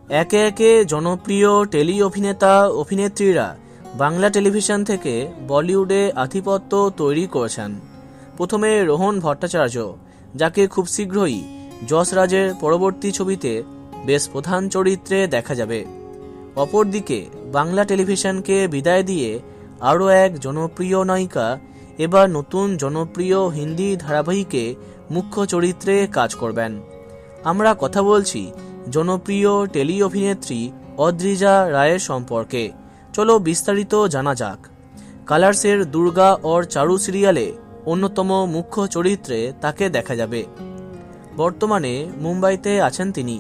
একে একে জনপ্রিয় টেলি অভিনেতা অভিনেত্রীরা বাংলা টেলিভিশন থেকে বলিউডে আধিপত্য তৈরি করেছেন। প্রথমে রোহন ভট্টাচার্য, যাকে খুব শীঘ্রই যশ রাজের পরবর্তী ছবিতে বেশ প্রধান চরিত্রে দেখা যাবে। অপরদিকে বাংলা টেলিভিশনকে বিদায় দিয়ে আরও এক জনপ্রিয় নায়িকা এবার নতুন জনপ্রিয় হিন্দি ধারাবাহিকে মুখ্য চরিত্রে কাজ করবেন। আমরা কথা বলছি জনপ্রিয় টেলি অভিনেত্রী অদ্রিজা রায়ের সম্পর্কে। চলো বিস্তারিত জানা যাক। কালার্সের দুর্গা और চারু সিরিয়ালে অন্যতম মুখ্য চরিত্রে তাকে দেখা যাবে। বর্তমানে মুম্বাইতে আছেন তিনি।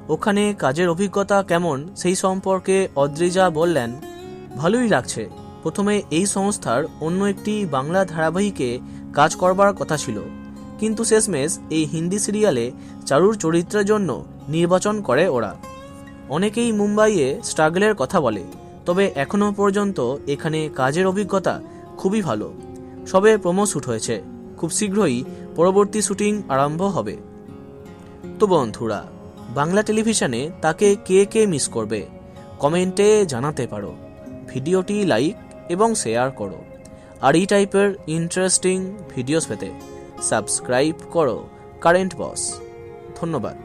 ওখানে কাজের অভিজ্ঞতা কেমন সেই সম্পর্কে অদ্রিজা বললেন, ভালোই লাগছে। প্রথমে এই সংস্থার অন্য একটি বাংলা ধারাবাহিকে কাজ করবার কথা ছিল, কিন্তু শেষমেশ এই হিন্দি সিরিয়ালে চারুর চরিত্রের জন্য নির্বাচন করে ওরা। অনেকেই মুম্বাইয়ে স্ট্রাগলের কথা বলে, তবে এখনও পর্যন্ত এখানে কাজের অভিজ্ঞতা খুবই ভালো। সবে প্রোমো শ্যুট হয়েছে, খুব শীঘ্রই পরবর্তী শুটিং আরম্ভ হবে। তো বন্ধুরা, বাংলা টেলিভিশনে তাকে কে কে মিস করবে কমেন্টে জানাতে পারো। ভিডিওটি লাইক এবং শেয়ার করো। আর এই টাইপের ইন্টারেস্টিং ভিডিওস পেতে সাবস্ক্রাইব করো কারেন্ট বস। ধন্যবাদ।